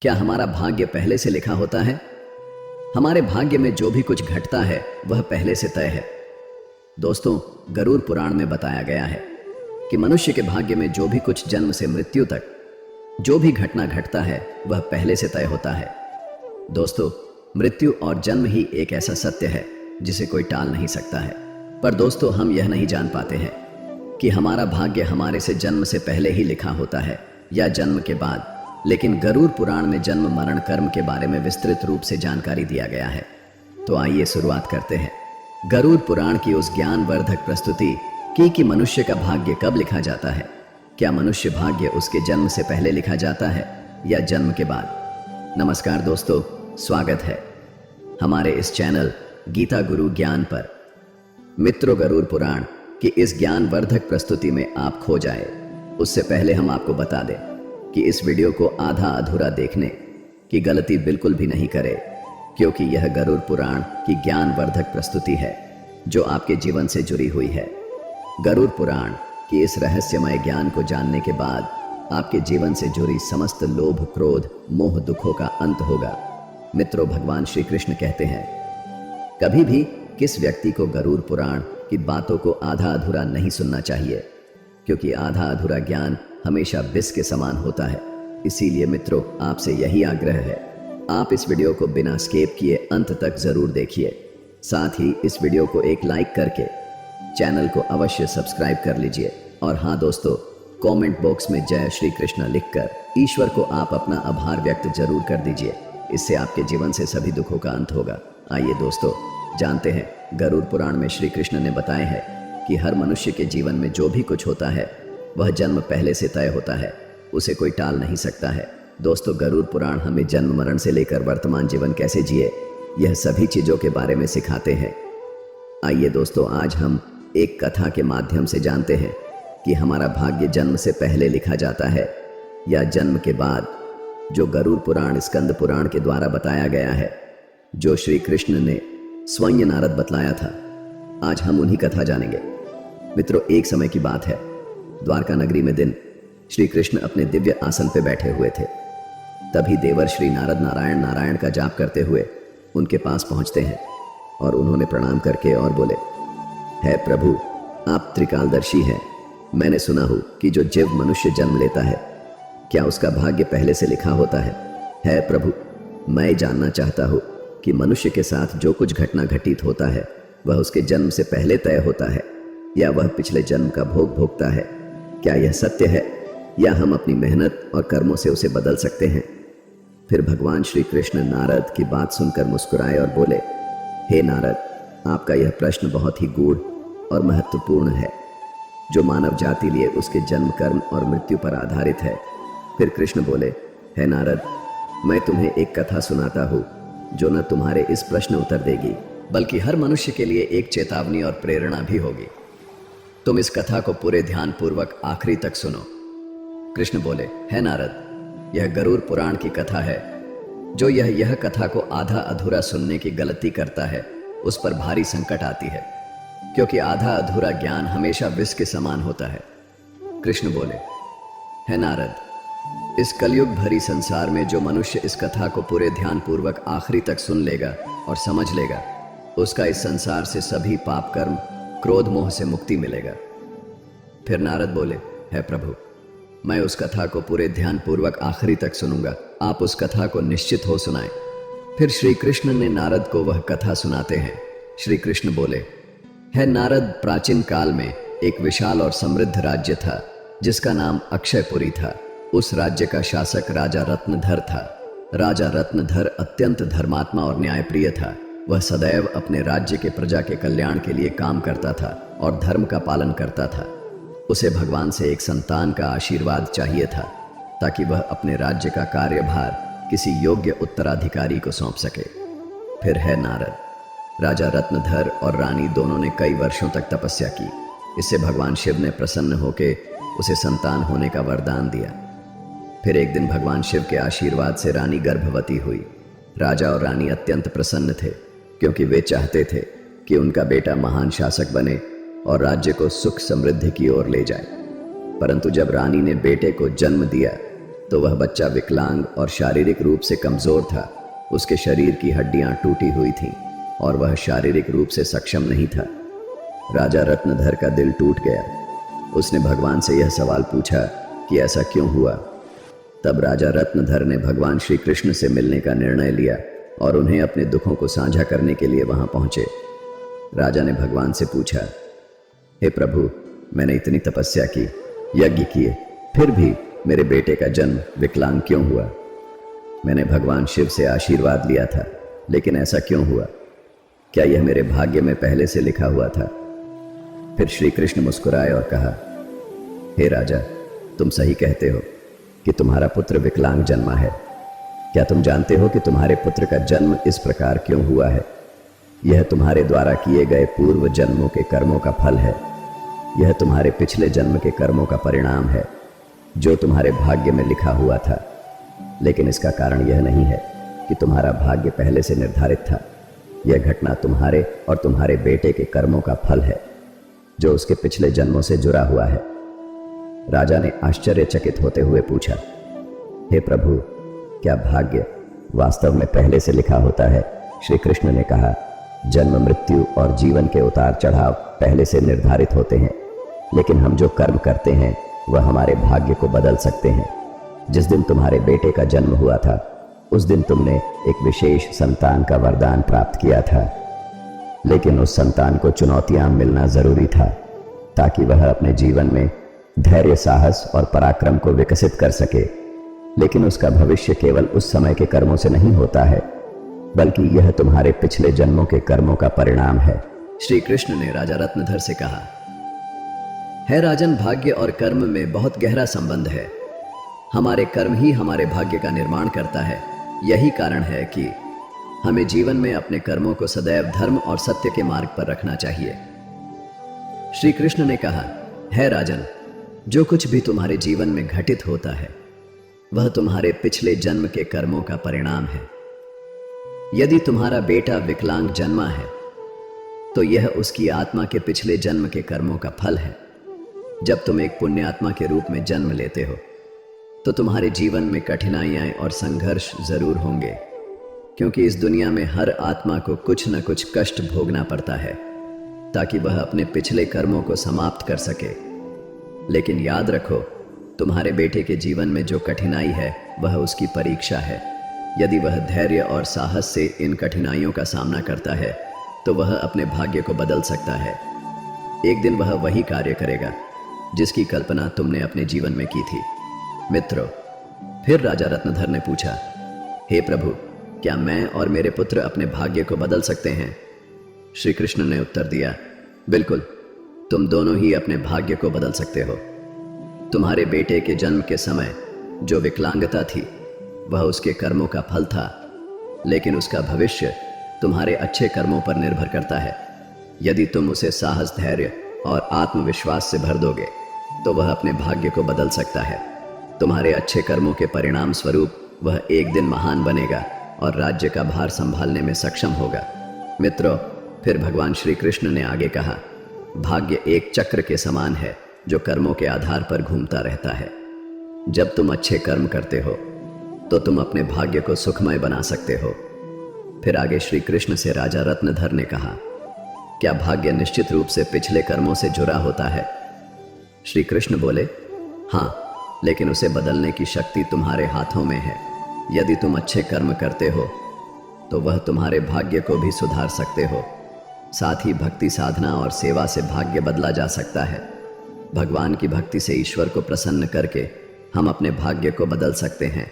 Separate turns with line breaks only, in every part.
क्या हमारा भाग्य पहले से लिखा होता है? हमारे भाग्य में जो भी कुछ घटता है वह पहले से तय है। दोस्तों, गरुड़ पुराण में बताया गया है कि मनुष्य के भाग्य में जो भी कुछ जन्म से मृत्यु तक जो भी घटना घटता है वह पहले से तय होता है। दोस्तों, मृत्यु और जन्म ही एक ऐसा सत्य है जिसे कोई टाल नहीं सकता है। पर दोस्तों, हम यह नहीं जान पाते हैं कि हमारा भाग्य हमारे से जन्म से पहले ही लिखा होता है या जन्म के बाद। लेकिन गरुड़ पुराण में जन्म मरण कर्म के बारे में विस्तृत रूप से जानकारी दिया गया है। तो आइए शुरुआत करते हैं गरुड़ पुराण की उस ज्ञानवर्धक प्रस्तुति कि मनुष्य का भाग्य कब लिखा जाता है। क्या मनुष्य भाग्य उसके जन्म से पहले लिखा जाता है या जन्म के बाद? नमस्कार दोस्तों, स्वागत है हमारे इस चैनल गीता गुरु ज्ञान पर। मित्रों, गरुड़ पुराण की इस ज्ञानवर्धक प्रस्तुति में आप खो जाए उससे पहले हम आपको बता दें कि इस वीडियो को आधा अधूरा देखने की गलती बिल्कुल भी नहीं करें, क्योंकि यह गरुड़ पुराण की ज्ञानवर्धक प्रस्तुति है जो आपके जीवन से जुड़ी हुई है। गरुड़ पुराण की इस रहस्यमय ज्ञान को जानने के बाद आपके जीवन से जुड़ी समस्त लोभ, क्रोध, मोह, दुखों का अंत होगा। मित्रों, भगवान श्री कृष्ण कहते हैं, कभी भी किस व्यक्ति को गरुड़ पुराण की बातों को आधा अधूरा नहीं सुनना चाहिए, क्योंकि आधा अधूरा ज्ञान हमेशा विष के समान होता है। इसीलिए मित्रों, आपसे यही आग्रह है, आप इस वीडियो को बिना स्किप किए अंत तक जरूर देखिए। साथ ही इस वीडियो को एक लाइक करके चैनल को अवश्य सब्सक्राइब कर लीजिए। और हाँ दोस्तों, कमेंट बॉक्स में जय श्री कृष्ण लिखकर ईश्वर को आप अपना आभार व्यक्त जरूर कर दीजिए। इससे आपके जीवन से सभी दुखों का अंत होगा। आइए दोस्तों, जानते हैं गरुड़ पुराण में श्री कृष्ण ने बताया है कि हर मनुष्य के जीवन में जो भी कुछ होता है वह जन्म पहले से तय होता है, उसे कोई टाल नहीं सकता है। दोस्तों, गरुड़ पुराण हमें जन्म मरण से लेकर वर्तमान जीवन कैसे जिए यह सभी चीजों के बारे में सिखाते हैं। आइए दोस्तों, आज हम एक कथा के माध्यम से जानते हैं कि हमारा भाग्य जन्म से पहले लिखा जाता है या जन्म के बाद, जो गरुड़ पुराण स्कंद पुराण के द्वारा बताया गया है, जो श्री कृष्ण ने स्वयं नारद बतलाया था। आज हम उन्हीं कथा जानेंगे। मित्रों, एक समय की बात है, द्वारका नगरी में दिन श्री कृष्ण अपने दिव्य आसन पर बैठे हुए थे। तभी देवर श्री नारद नारायण नारायण का जाप करते हुए उनके पास पहुंचते हैं और उन्होंने प्रणाम करके और बोले, है प्रभु, आप त्रिकालदर्शी हैं। मैंने सुना हो कि जो जीव मनुष्य जन्म लेता है, क्या उसका भाग्य पहले से लिखा होता है? है प्रभु, मैं जानना चाहता हूँ कि मनुष्य के साथ जो कुछ घटना घटित होता है वह उसके जन्म से पहले तय होता है या वह पिछले जन्म का भोग भोगता है? क्या यह सत्य है या हम अपनी मेहनत और कर्मों से उसे बदल सकते हैं? फिर भगवान श्री कृष्ण नारद की बात सुनकर मुस्कुराए और बोले, हे नारद, आपका यह प्रश्न बहुत ही गूढ़ और महत्वपूर्ण है, जो मानव जाति लिए उसके जन्म, कर्म और मृत्यु पर आधारित है। फिर कृष्ण बोले, हे नारद, मैं तुम्हें एक कथा सुनाता हूँ जो न तुम्हारे इस प्रश्न उत्तर देगी, बल्कि हर मनुष्य के लिए एक चेतावनी और प्रेरणा भी होगी। तुम इस कथा को पूरे ध्यान पूर्वक आखिरी तक सुनो। कृष्ण बोले, हे नारद, यह गरुड़ पुराण की कथा है। जो यह कथा को आधा अधूरा सुनने की गलती करता है उस पर भारी संकट आती है, क्योंकि आधा अधूरा ज्ञान हमेशा विष के समान होता है। कृष्ण बोले, हे नारद, इस कलयुग भरी संसार में जो मनुष्य इस कथा को पूरे ध्यान पूर्वक आखिरी तक सुन लेगा और समझ लेगा, उसका इस संसार से सभी पाप कर्म, क्रोध, मोह से मुक्ति मिलेगा। फिर नारद बोले, हे प्रभु, मैं उस कथा को पूरे ध्यान पूर्वक आखिरी तक सुनूंगा, आप उस कथा को निश्चित हो सुनाएं। फिर श्री कृष्ण ने नारद को वह कथा सुनाते हैं। श्री कृष्ण बोले, हे नारद, प्राचीन काल में एक विशाल और समृद्ध राज्य था जिसका नाम अक्षयपुरी था। उस राज्य का शासक राजा रत्नधर था। राजा रत्नधर अत्यंत धर्मात्मा और न्यायप्रिय था। वह सदैव अपने राज्य के प्रजा के कल्याण के लिए काम करता था और धर्म का पालन करता था। उसे भगवान से एक संतान का आशीर्वाद चाहिए था ताकि वह अपने राज्य का कार्यभार किसी योग्य उत्तराधिकारी को सौंप सके। फिर है नारद, राजा रत्नधर और रानी दोनों ने कई वर्षों तक तपस्या की। इससे भगवान शिव ने प्रसन्न होकर उसे संतान होने का वरदान दिया। फिर एक दिन भगवान शिव के आशीर्वाद से रानी गर्भवती हुई। राजा और रानी अत्यंत प्रसन्न थे, क्योंकि वे चाहते थे कि उनका बेटा महान शासक बने और राज्य को सुख समृद्धि की ओर ले जाए। परंतु जब रानी ने बेटे को जन्म दिया तो वह बच्चा विकलांग और शारीरिक रूप से कमजोर था। उसके शरीर की हड्डियां टूटी हुई थीं और वह शारीरिक रूप से सक्षम नहीं था। राजा रत्नधर का दिल टूट गया। उसने भगवान से यह सवाल पूछा कि ऐसा क्यों हुआ। तब राजा रत्नधर ने भगवान श्री कृष्ण से मिलने का निर्णय लिया और उन्हें अपने दुखों को साझा करने के लिए वहां पहुंचे। राजा ने भगवान से पूछा, हे प्रभु, मैंने इतनी तपस्या की, यज्ञ किए, फिर भी मेरे बेटे का जन्म विकलांग क्यों हुआ? मैंने भगवान शिव से आशीर्वाद लिया था, लेकिन ऐसा क्यों हुआ? क्या यह मेरे भाग्य में पहले से लिखा हुआ था? फिर श्री कृष्ण मुस्कुराए और कहा, हे राजा, तुम सही कहते हो कि तुम्हारा पुत्र विकलांग जन्मा है। क्या तुम जानते हो कि तुम्हारे पुत्र का जन्म इस प्रकार क्यों हुआ है? यह तुम्हारे द्वारा किए गए पूर्व जन्मों के कर्मों का फल है। यह तुम्हारे पिछले जन्म के कर्मों का परिणाम है, जो तुम्हारे भाग्य में लिखा हुआ था। लेकिन इसका कारण यह नहीं है कि तुम्हारा भाग्य पहले से निर्धारित था। यह घटना तुम्हारे और तुम्हारे बेटे के कर्मों का फल है, जो उसके पिछले जन्मों से जुड़ा हुआ है। राजा ने आश्चर्यचकित होते हुए पूछा, हे प्रभु, क्या भाग्य वास्तव में पहले से लिखा होता है? श्री कृष्ण ने कहा, जन्म, मृत्यु और जीवन के उतार चढ़ाव पहले से निर्धारित होते हैं, लेकिन हम जो कर्म करते हैं वह हमारे भाग्य को बदल सकते हैं। जिस दिन तुम्हारे बेटे का जन्म हुआ था, उस दिन तुमने एक विशेष संतान का वरदान प्राप्त किया था, लेकिन उस संतान को चुनौतियां मिलना जरूरी था ताकि वह अपने जीवन में धैर्य, साहस और पराक्रम को विकसित कर सके। लेकिन उसका भविष्य केवल उस समय के कर्मों से नहीं होता है, बल्कि यह तुम्हारे पिछले जन्मों के कर्मों का परिणाम है। श्री कृष्ण ने राजा रत्नधर से कहा, है राजन, भाग्य और कर्म में बहुत गहरा संबंध है। हमारे कर्म ही हमारे भाग्य का निर्माण करता है। यही कारण है कि हमें जीवन में अपने कर्मों को सदैव धर्म और सत्य के मार्ग पर रखना चाहिए। श्री कृष्ण ने कहा, है राजन, जो कुछ भी तुम्हारे जीवन में घटित होता है वह तुम्हारे पिछले जन्म के कर्मों का परिणाम है। यदि तुम्हारा बेटा विकलांग जन्मा है तो यह उसकी आत्मा के पिछले जन्म के कर्मों का फल है। जब तुम एक पुण्य आत्मा के रूप में जन्म लेते हो तो तुम्हारे जीवन में कठिनाइयां और संघर्ष जरूर होंगे, क्योंकि इस दुनिया में हर आत्मा को कुछ न कुछ कष्ट भोगना पड़ता है ताकि वह अपने पिछले कर्मों को समाप्त कर सके। लेकिन याद रखो, तुम्हारे बेटे के जीवन में जो कठिनाई है वह उसकी परीक्षा है। यदि वह धैर्य और साहस से इन कठिनाइयों का सामना करता है तो वह अपने भाग्य को बदल सकता है। एक दिन वह वही कार्य करेगा जिसकी कल्पना तुमने अपने जीवन में की थी। मित्रों, फिर राजा रत्नधर ने पूछा, हे प्रभु, क्या मैं और मेरे पुत्र अपने भाग्य को बदल सकते हैं? श्री कृष्ण ने उत्तर दिया, बिल्कुल, तुम दोनों ही अपने भाग्य को बदल सकते हो। तुम्हारे बेटे के जन्म के समय जो विकलांगता थी वह उसके कर्मों का फल था, लेकिन उसका भविष्य तुम्हारे अच्छे कर्मों पर निर्भर करता है। यदि तुम उसे साहस, धैर्य और आत्मविश्वास से भर दोगे तो वह अपने भाग्य को बदल सकता है। तुम्हारे अच्छे कर्मों के परिणाम स्वरूप वह एक दिन महान बनेगा और राज्य का भार संभालने में सक्षम होगा। मित्रों, फिर भगवान श्री कृष्ण ने आगे कहा, भाग्य एक चक्र के समान है जो कर्मों के आधार पर घूमता रहता है। जब तुम अच्छे कर्म करते हो तो तुम अपने भाग्य को सुखमय बना सकते हो। फिर आगे श्री कृष्ण से राजा रत्नधर ने कहा, क्या भाग्य निश्चित रूप से पिछले कर्मों से जुड़ा होता है? श्री कृष्ण बोले, हाँ, लेकिन उसे बदलने की शक्ति तुम्हारे हाथों में है। यदि तुम अच्छे कर्म करते हो तो वह तुम्हारे भाग्य को भी सुधार सकते हो। साथ ही भक्ति, साधना और सेवा से भाग्य बदला जा सकता है। भगवान की भक्ति से ईश्वर को प्रसन्न करके हम अपने भाग्य को बदल सकते हैं।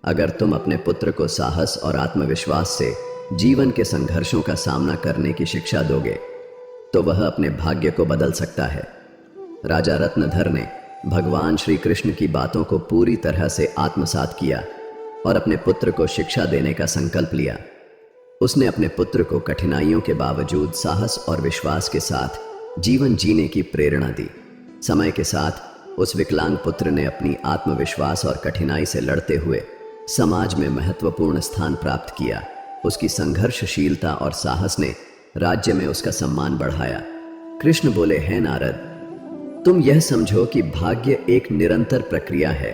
अगर तुम अपने पुत्र को साहस और आत्मविश्वास से जीवन के संघर्षों का सामना करने की शिक्षा दोगे तो वह अपने भाग्य को बदल सकता है। राजा रत्नधर ने भगवान श्री कृष्ण की बातों को पूरी तरह से आत्मसात किया और अपने पुत्र को शिक्षा देने का संकल्प लिया। उसने अपने पुत्र को कठिनाइयों के बावजूद साहस और विश्वास के साथ जीवन जीने की प्रेरणा दी। समय के साथ उस विकलांग पुत्र ने अपनी आत्मविश्वास और कठिनाई से लड़ते हुए समाज में महत्वपूर्ण स्थान प्राप्त किया। उसकी संघर्षशीलता और साहस ने राज्य में उसका सम्मान बढ़ाया। कृष्ण बोले, हैं नारद, तुम यह समझो कि भाग्य एक निरंतर प्रक्रिया है।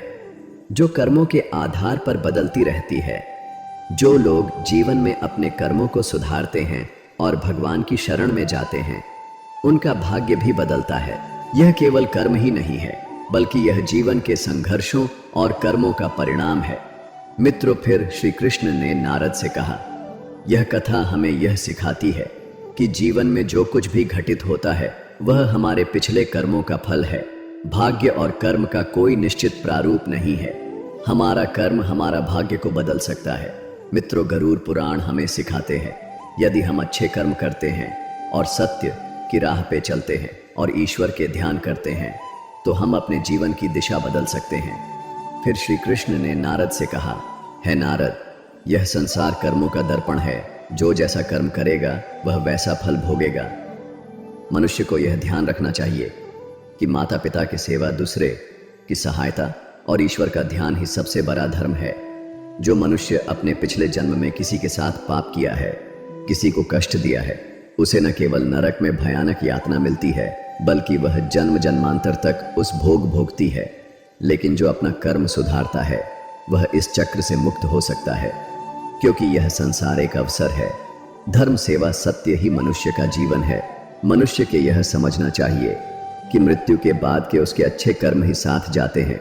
जो कर्मों के आधार पर बदलती रहती है। जो लोग जीवन में अपने कर्मों को सुधारते हैं और भगवान की शरण में जाते हैं, उनका भाग्य भी बदलता है। यह केवल कर्म ही नहीं है, बल्कि यह जीवन के संघर्षों और कर्मों का परिणाम है। मित्रों, फिर श्री कृष्ण ने नारद से कहा, यह कथा हमें यह सिखाती है कि जीवन में जो कुछ भी घटित होता है वह हमारे पिछले कर्मों का फल है। भाग्य और कर्म का कोई निश्चित प्रारूप नहीं है। हमारा कर्म हमारा भाग्य को बदल सकता है। मित्रों, गरुड़ पुराण हमें सिखाते हैं, यदि हम अच्छे कर्म करते हैं और सत्य की राह पे चलते हैं और ईश्वर के ध्यान करते हैं, तो हम अपने जीवन की दिशा बदल सकते हैं। फिर श्री कृष्ण ने नारद से कहा, है नारद, यह संसार कर्मों का दर्पण है। जो जैसा कर्म करेगा वह वैसा फल भोगेगा। मनुष्य को यह ध्यान रखना चाहिए कि माता पिता की सेवा, दूसरे की सहायता और ईश्वर का ध्यान ही सबसे बड़ा धर्म है। जो मनुष्य अपने पिछले जन्म में किसी के साथ पाप किया है, किसी को कष्ट दिया है, उसे न केवल नरक में भयानक यातना मिलती है, बल्कि वह जन्म जन्मांतर तक उस भोग भोगती है। लेकिन जो अपना कर्म सुधारता है वह इस चक्र से मुक्त हो सकता है, क्योंकि यह संसार एक अवसर है। धर्म, सेवा, सत्य ही मनुष्य का जीवन है। मनुष्य के यह समझना चाहिए कि मृत्यु के बाद के उसके अच्छे कर्म ही साथ जाते हैं।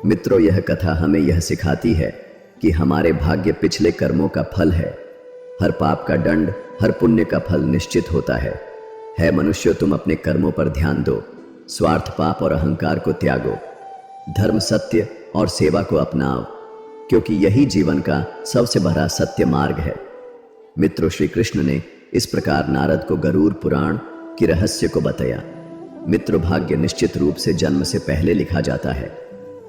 मित्रों, यह कथा हमें यह सिखाती है कि हमारे भाग्य पिछले कर्मों का फल है। हर पाप का दंड, हर पुण्य का फल निश्चित होता है मनुष्य, तुम अपने कर्मों पर ध्यान दो। स्वार्थ, पाप और अहंकार को त्यागो। धर्म, सत्य और सेवा को अपनाओ, क्योंकि यही जीवन का सबसे बड़ा सत्य मार्ग है। मित्रों, श्री कृष्ण ने इस प्रकार नारद को गरुड़ पुराण के रहस्य को बताया। मित्रों, भाग्य निश्चित रूप से जन्म से पहले लिखा जाता है,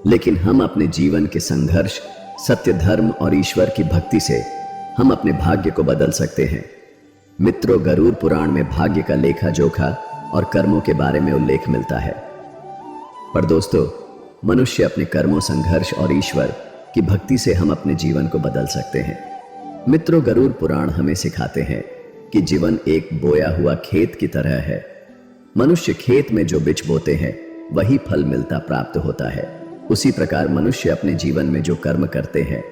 लेकिन हम अपने जीवन के संघर्ष, सत्य, धर्म और ईश्वर की भक्ति से हम अपने भाग्य को बदल सकते हैं। मित्रों, गरुड़ पुराण में भाग्य का लेखा जोखा और कर्मों के बारे में उल्लेख मिलता है। पर दोस्तों, मनुष्य अपने कर्मों, संघर्ष और ईश्वर की भक्ति से हम अपने जीवन को बदल सकते हैं। मित्रों, गरुड़ पुराण हमें सिखाते हैं कि जीवन एक बोया हुआ खेत की तरह है। मनुष्य खेत में जो बीज बोते हैं वही फल मिलता प्राप्त होता है। उसी प्रकार मनुष्य अपने जीवन में जो कर्म करते हैं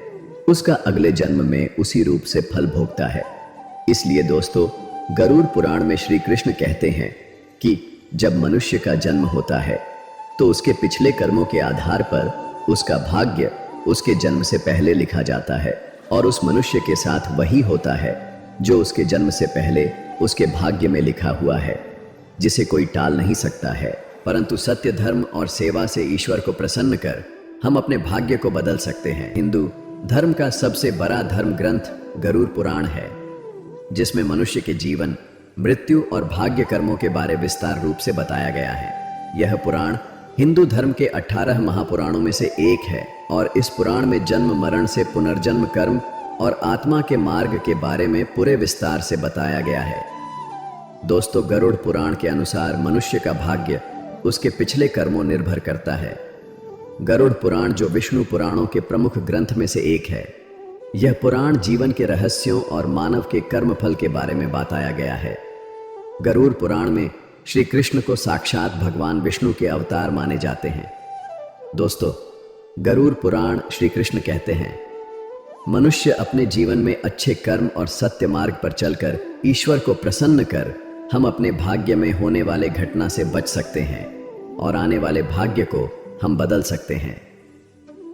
उसका अगले जन्म में उसी रूप से फल भोगता है। इसलिए दोस्तों, गरुड़ पुराण में श्री कृष्ण कहते हैं कि जब मनुष्य का जन्म होता है तो उसके पिछले कर्मों के आधार पर उसका भाग्य उसके जन्म से पहले लिखा जाता है, और उस मनुष्य के साथ वही होता है जो उसके जन्म से पहले उसके भाग्य में लिखा हुआ है, जिसे कोई टाल नहीं सकता है। परंतु सत्य, धर्म और सेवा से ईश्वर को प्रसन्न कर हम अपने भाग्य को बदल सकते हैं। हिंदू धर्म का सबसे बड़ा धर्म ग्रंथ गरुड़ पुराण है, जिसमें मनुष्य के जीवन, मृत्यु और भाग्य कर्मों के बारे विस्तार रूप से बताया गया है। यह पुराण हिंदू धर्म के 18 महापुराणों में से एक है, और इस पुराण में जन्म, मरण से पुनर्जन्म, कर्म और आत्मा के मार्ग के बारे में पूरे विस्तार से बताया गया है। दोस्तों, गरुड़ पुराण के अनुसार मनुष्य का भाग्य उसके पिछले कर्मों निर्भर करता है। गरुड़ पुराण, जो विष्णु पुराणों के प्रमुख ग्रंथ में से एक है, यह पुराण जीवन के रहस्यों और मानव के कर्मफल के बारे में बताया गया है। गरुड़ पुराण में श्री कृष्ण को साक्षात भगवान विष्णु के अवतार माने जाते हैं। दोस्तों, गरुड़ पुराण श्री कृष्ण कहते हैं, मनुष्य अपने जीवन में अच्छे कर्म और सत्य मार्ग पर चलकर ईश्वर को प्रसन्न कर हम अपने भाग्य में होने वाले घटना से बच सकते हैं और आने वाले भाग्य को हम बदल सकते हैं।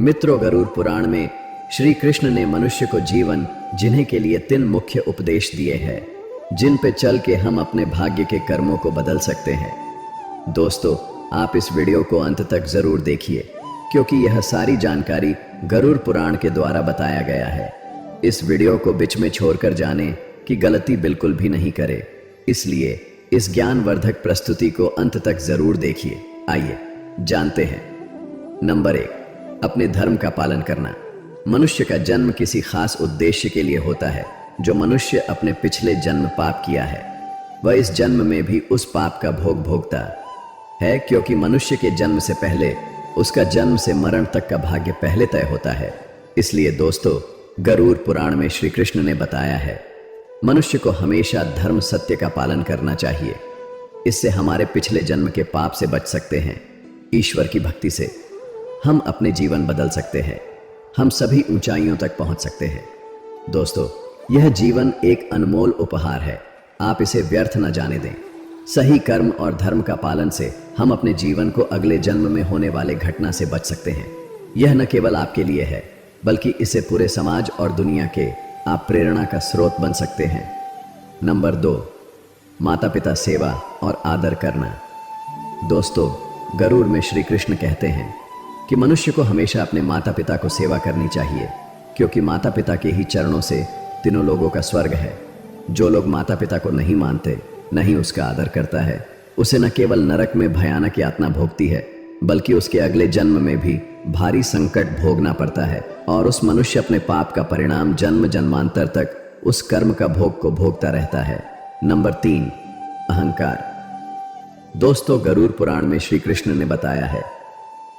मित्रों, गरुड़ पुराण में श्री कृष्ण ने मनुष्य को जीवन जीने के लिए 3 मुख्य उपदेश दिए हैं, जिन पे चल के हम अपने भाग्य के कर्मों को बदल सकते हैं। दोस्तों, आप इस वीडियो को अंत तक जरूर देखिए, क्योंकि यह सारी जानकारी गरुड़ पुराण के द्वारा बताया गया है। इस वीडियो को बीच में छोड़कर जाने की गलती बिल्कुल भी नहीं करे, इसलिए इस ज्ञानवर्धक प्रस्तुति को अंत तक जरूर देखिए। आइए जानते हैं। नंबर 1, अपने धर्म का पालन करना। मनुष्य का जन्म किसी खास उद्देश्य के लिए होता है। जो मनुष्य अपने पिछले जन्म पाप किया है, वह इस जन्म में भी उस पाप का भोग भोगता है, क्योंकि मनुष्य के जन्म से पहले उसका जन्म से मरण तक का भाग्य पहले तय होता है। इसलिए दोस्तों, गरुड़ पुराण में श्री कृष्ण ने बताया है, मनुष्य को हमेशा धर्म, सत्य का पालन करना चाहिए। इससे हमारे पिछले जन्म के पाप से बच सकते हैं। ईश्वर की भक्ति से हम अपने जीवन बदल सकते हैं। हम सभी ऊंचाइयों तक पहुंच सकते हैं। दोस्तों, यह जीवन एक अनमोल उपहार है। आप इसे व्यर्थ न जाने दें। सही कर्म और धर्म का पालन से हम अपने जीवन को अगले जन्म में होने वाले घटना से बच सकते हैं। यह न केवल आपके लिए है, बल्कि इससे पूरे समाज और दुनिया के आप प्रेरणा का स्रोत बन सकते हैं। नंबर 2, माता पिता सेवा और आदर करना। दोस्तों, गरुड़ में श्री कृष्ण कहते हैं कि मनुष्य को हमेशा अपने माता पिता को सेवा करनी चाहिए, क्योंकि माता पिता के ही चरणों से तीनों लोगों का स्वर्ग है। जो लोग माता पिता को नहीं मानते, नहीं उसका आदर करता है, उसे न केवल नरक में भयानक यातना भोगती है, बल्कि उसके अगले जन्म में भी भारी संकट भोगना पड़ता है, और उस मनुष्य अपने पाप का परिणाम जन्म जन्मांतर तक उस कर्म का भोग को भोगता रहता है। नंबर 3, अहंकार। दोस्तों, गरुड़ पुराण में श्री कृष्ण ने बताया है,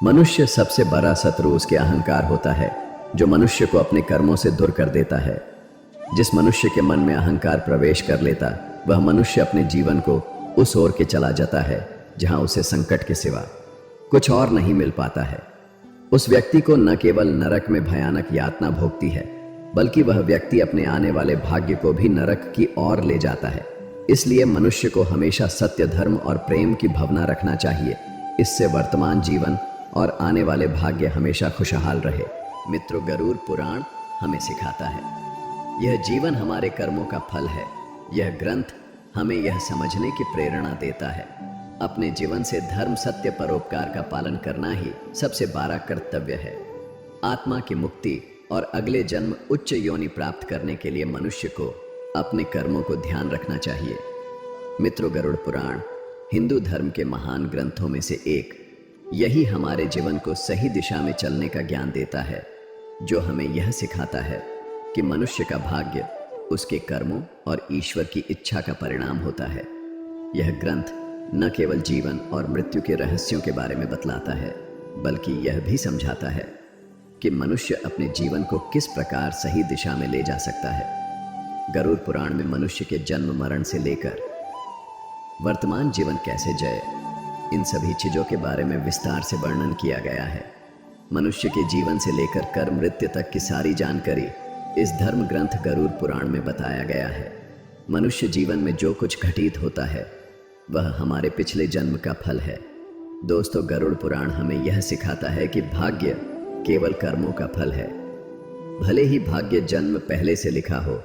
मनुष्य सबसे बड़ा शत्रु उसके अहंकार होता है, जो मनुष्य को अपने कर्मों से दूर कर देता है। जिस मनुष्य के मन में अहंकार प्रवेश कर लेता, वह मनुष्य अपने जीवन को उस ओर के चला जाता है जहां उसे संकट के सिवा कुछ और नहीं मिल पाता है। उस व्यक्ति को न केवल नरक में भयानक यातना भोगती है, बल्कि वह व्यक्ति अपने आने वाले भाग्य को भी नरक की ओर ले जाता है। इसलिए मनुष्य को हमेशा सत्य, धर्म और प्रेम की भावना रखना चाहिए। इससे वर्तमान जीवन और आने वाले भाग्य हमेशा खुशहाल रहे। मित्रों, गरुड़ पुराण हमें सिखाता है, यह जीवन हमारे कर्मों का फल है। यह ग्रंथ हमें यह समझने की प्रेरणा देता है, अपने जीवन से धर्म, सत्य, परोपकार का पालन करना ही सबसे बड़ा कर्तव्य है। आत्मा की मुक्ति और अगले जन्म उच्च योनि प्राप्त करने के लिए मनुष्य को अपने कर्मों को ध्यान रखना चाहिए। मित्रों, गरुड़ पुराण हिंदू धर्म के महान ग्रंथों में से एक। यही हमारे जीवन को सही दिशा में चलने का ज्ञान देता है, जो हमें यह सिखाता है कि मनुष्य का भाग्य उसके कर्मों और ईश्वर की इच्छा का परिणाम होता है। यह ग्रंथ न केवल जीवन और मृत्यु के रहस्यों के बारे में बतलाता है, बल्कि यह भी समझाता है कि मनुष्य अपने जीवन को किस प्रकार सही दिशा में ले जा सकता है। गरुड़ पुराण में मनुष्य के जन्म मरण से लेकर वर्तमान जीवन कैसे जय, इन सभी चीजों के बारे में विस्तार से वर्णन किया गया है। मनुष्य के जीवन से लेकर कर्म मृत्यु तक की सारी जानकारी इस धर्म ग्रंथ गरुड़ पुराण में बताया गया है। मनुष्य जीवन में जो कुछ घटित होता है, वह हमारे पिछले जन्म का फल है। दोस्तों, गरुड़ पुराण हमें यह सिखाता है कि भाग्य केवल कर्मों का फल है। भले ही भाग्य जन्म पहले से लिखा हो,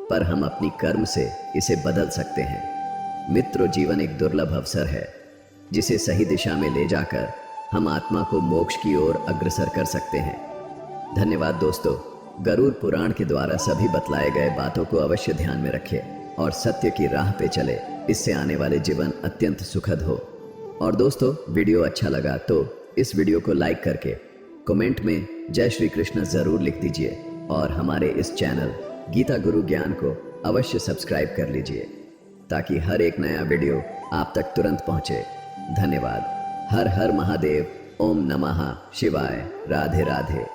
पर हम अपनी कर्म से इसे बदल सकते हैं। मित्रों, जीवन एक दुर्लभ अवसर है, जिसे सही दिशा में ले जाकर हम आत्मा को मोक्ष की ओर अग्रसर कर सकते हैं। धन्यवाद दोस्तों। गरुड़ पुराण के द्वारा सभी बतलाए गए बातों को अवश्य ध्यान में रखें और सत्य की राह पे चले। इससे आने वाले जीवन अत्यंत सुखद हो। और दोस्तों, वीडियो अच्छा लगा तो इस वीडियो को लाइक करके कमेंट में जय श्री कृष्ण जरूर लिख दीजिए, और हमारे इस चैनल गीता गुरु ज्ञान को अवश्य सब्सक्राइब कर लीजिए, ताकि हर एक नया वीडियो आप तक तुरंत पहुंचे। धन्यवाद। हर हर महादेव। ओम नमः शिवाय। राधे राधे।